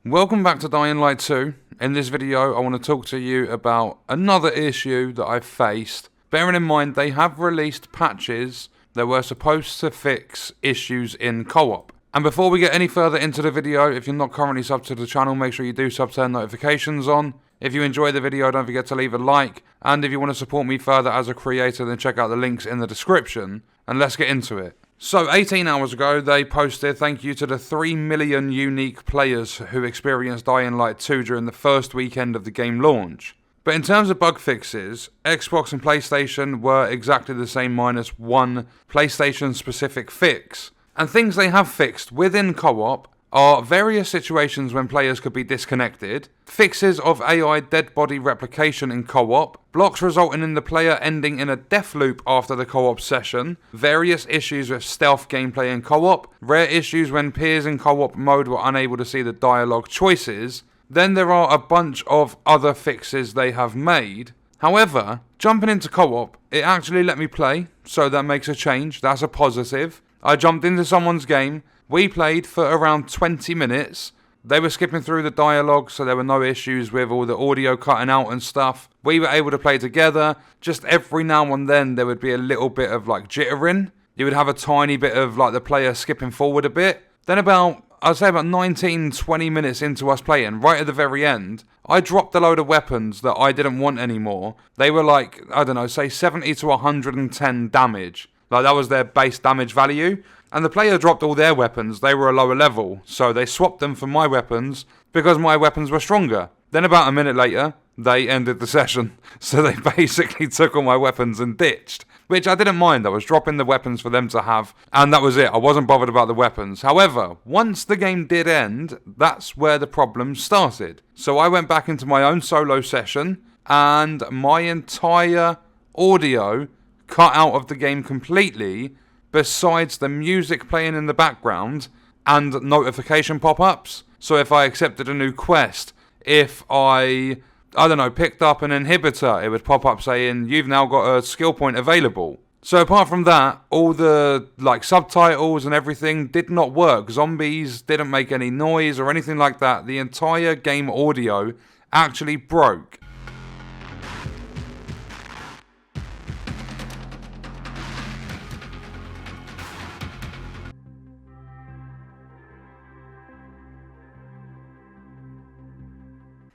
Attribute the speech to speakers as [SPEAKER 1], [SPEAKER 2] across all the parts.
[SPEAKER 1] Welcome back to Dying Light 2. In this video, I want to talk to you about another issue that I've faced. Bearing in mind, they have released patches that were supposed to fix issues in co-op. And before we get any further into the video, if you're not currently subbed to the channel, make sure you do sub, turn notifications on. If you enjoy the video, don't forget to leave a like. And if you want to support me further as a creator, then check out the links in the description. And let's get into it. So 18 hours ago, they posted thank you to the 3 million unique players who experienced Dying Light 2 during the first weekend of the game launch. But in terms of bug fixes, Xbox and PlayStation were exactly the same minus one PlayStation specific fix. And things they have fixed within co-op are various situations when players could be disconnected, fixes of AI dead body replication in co-op, blocks resulting in the player ending in a death loop after the co-op session, various issues with stealth gameplay in co-op, rare issues when peers in co-op mode were unable to see the dialogue choices. Then there are a bunch of other fixes they have made. However, jumping into co-op, it actually let me play, so that makes a change, that's a positive. I jumped into someone's game. We played for around 20 minutes. They were skipping through the dialogue, so there were no issues with all the audio cutting out and stuff. We were able to play together. Just every now and then there would be a little bit of like jittering. You would have a tiny bit of like the player skipping forward a bit. Then I'd say about 19, 20 minutes into us playing, right at the very end, I dropped a load of weapons that I didn't want anymore. They were like, I don't know, say 70 to 110 damage. Like that was their base damage value. And the player dropped all their weapons, they were a lower level, so they swapped them for my weapons because my weapons were stronger. Then about a minute later, they ended the session. So they basically took all my weapons and ditched. Which I didn't mind, I was dropping the weapons for them to have, and that was it, I wasn't bothered about the weapons. However, once the game did end, that's where the problem started. So I went back into my own solo session, and my entire audio cut out of the game completely, besides the music playing in the background and notification pop-ups. So if I accepted a new quest, if I don't know, picked up an inhibitor, it would pop up saying, you've now got a skill point available. So apart from that, all the like subtitles and everything did not work. Zombies didn't make any noise or anything like that. The entire game audio actually broke.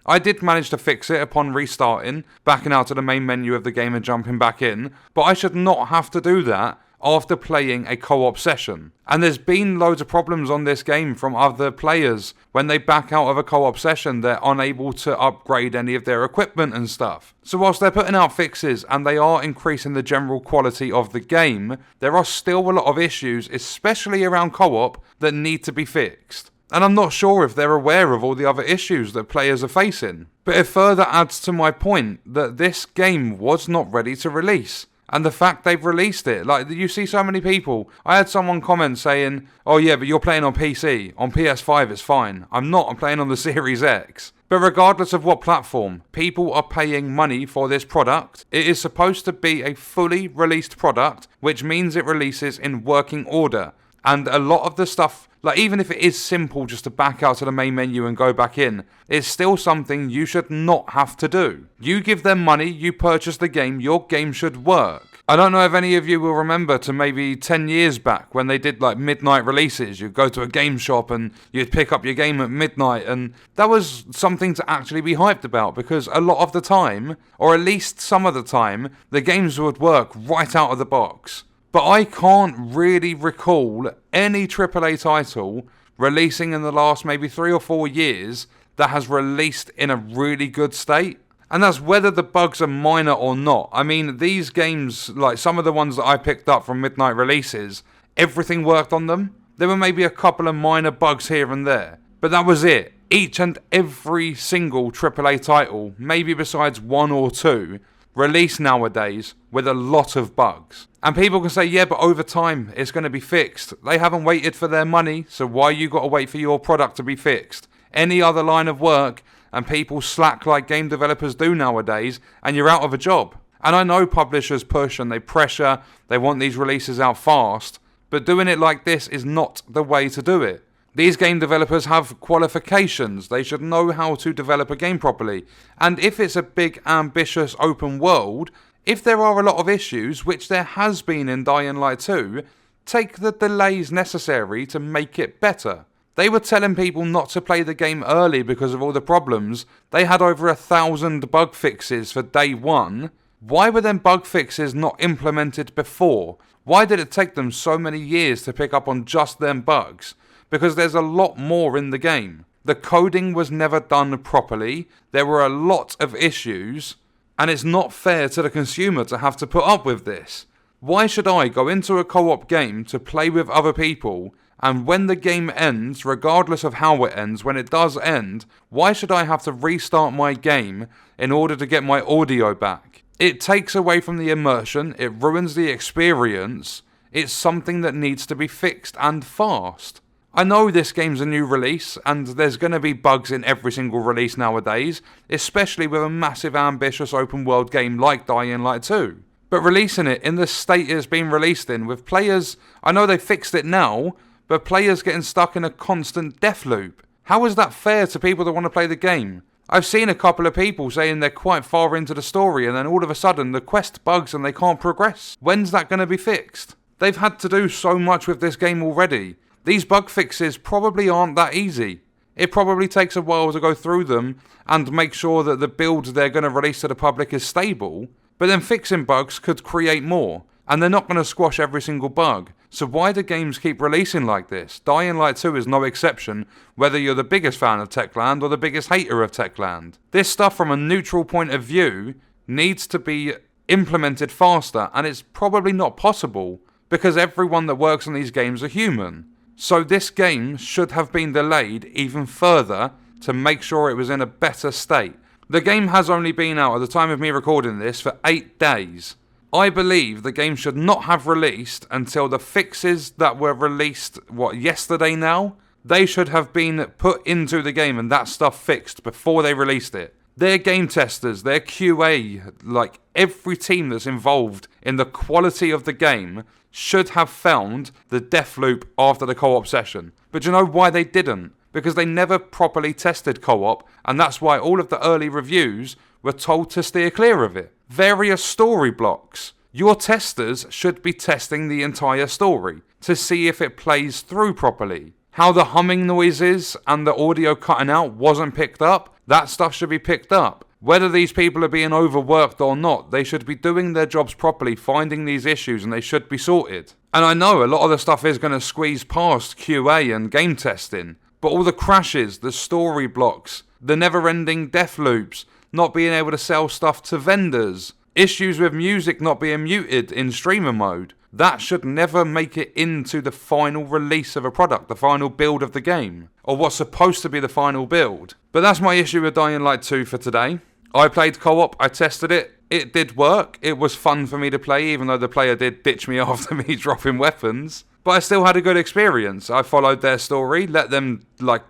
[SPEAKER 1] I did manage to fix it upon restarting, backing out to the main menu of the game and jumping back in, but I should not have to do that after playing a co-op session. And there's been loads of problems on this game from other players. When they back out of a co-op session, they're unable to upgrade any of their equipment and stuff. So whilst they're putting out fixes and they are increasing the general quality of the game, there are still a lot of issues, especially around co-op, that need to be fixed. And I'm not sure if they're aware of all the other issues that players are facing. But it further adds to my point that this game was not ready to release. And the fact they've released it, like you see so many people. I had someone comment saying, oh yeah, but you're playing on PC. On PS5 it's fine. I'm not, I'm playing on the Series X. But regardless of what platform, people are paying money for this product. It is supposed to be a fully released product, which means it releases in working order. And a lot of the stuff, like even if it is simple just to back out to the main menu and go back in, it's still something you should not have to do. You give them money, you purchase the game, your game should work. I don't know if any of you will remember to maybe 10 years back when they did like midnight releases. You'd go to a game shop and you'd pick up your game at midnight, and that was something to actually be hyped about because a lot of the time, or at least some of the time, the games would work right out of the box. But I can't really recall any AAA title releasing in the last maybe 3 or 4 years that has released in a really good state. And that's whether the bugs are minor or not. I mean, these games, like some of the ones that I picked up from midnight releases, everything worked on them. There were maybe a couple of minor bugs here and there, but that was it. Each and every single AAA title, maybe besides 1 or 2, release nowadays with a lot of bugs. And people can say, yeah, but over time it's going to be fixed. They haven't waited for their money, so why you got to wait for your product to be fixed? Any other line of work and people slack like game developers do nowadays, and you're out of a job. And I know publishers push and they pressure, they want these releases out fast, but doing it like this is not the way to do it. These game developers have qualifications. They should know how to develop a game properly. And if it's a big, ambitious open world, if there are a lot of issues, which there has been in Dying Light 2, take the delays necessary to make it better. They were telling people not to play the game early because of all the problems. They had over 1,000 bug fixes for day one. Why were them bug fixes not implemented before? Why did it take them so many years to pick up on just them bugs? Because there's a lot more in the game. The coding was never done properly, there were a lot of issues, and it's not fair to the consumer to have to put up with this. Why should I go into a co-op game to play with other people, and when the game ends, regardless of how it ends, when it does end, why should I have to restart my game in order to get my audio back? It takes away from the immersion, it ruins the experience, it's something that needs to be fixed and fast. I know this game's a new release, and there's going to be bugs in every single release nowadays, especially with a massive ambitious open world game like Dying Light 2. But releasing it in the state it's been released in, with players, I know they fixed it now, but players getting stuck in a constant death loop. How is that fair to people that want to play the game? I've seen a couple of people saying they're quite far into the story and then all of a sudden the quest bugs and they can't progress. When's that going to be fixed? They've had to do so much with this game already. These bug fixes probably aren't that easy. It probably takes a while to go through them and make sure that the build they're going to release to the public is stable, but then fixing bugs could create more, and they're not going to squash every single bug. So why do games keep releasing like this? Dying Light 2 is no exception, whether you're the biggest fan of Techland or the biggest hater of Techland. This stuff from a neutral point of view needs to be implemented faster, and it's probably not possible because everyone that works on these games are human. So this game should have been delayed even further to make sure it was in a better state. The game has only been out at the time of me recording this for 8 days. I believe the game should not have released until the fixes that were released, yesterday now? They should have been put into the game and that stuff fixed before they released it. Their game testers, their QA, like every team that's involved in the quality of the game should have found the death loop after the co-op session. But you know why they didn't? Because they never properly tested co-op, and that's why all of the early reviews were told to steer clear of it. Various story blocks. Your testers should be testing the entire story to see if it plays through properly. How the humming noises and the audio cutting out wasn't picked up, that stuff should be picked up. Whether these people are being overworked or not, they should be doing their jobs properly, finding these issues, and they should be sorted. And I know a lot of the stuff is going to squeeze past QA and game testing, but all the crashes, the story blocks, the never-ending death loops, not being able to sell stuff to vendors, issues with music not being muted in streamer mode, that should never make it into the final release of a product, the final build of the game, or what's supposed to be the final build. But that's my issue with Dying Light 2 for today. I played co-op, I tested it, it did work, it was fun for me to play even though the player did ditch me after me dropping weapons. But I still had a good experience. I followed their story, let them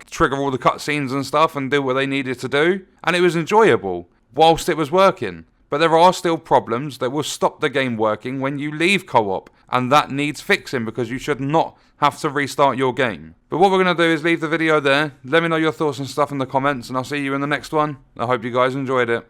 [SPEAKER 1] trigger all the cutscenes and stuff and do what they needed to do, and it was enjoyable whilst it was working. But there are still problems that will stop the game working when you leave co-op, and that needs fixing because you should not have to restart your game. But what we're going to do is leave the video there. Let me know your thoughts and stuff in the comments, and I'll see you in the next one. I hope you guys enjoyed it.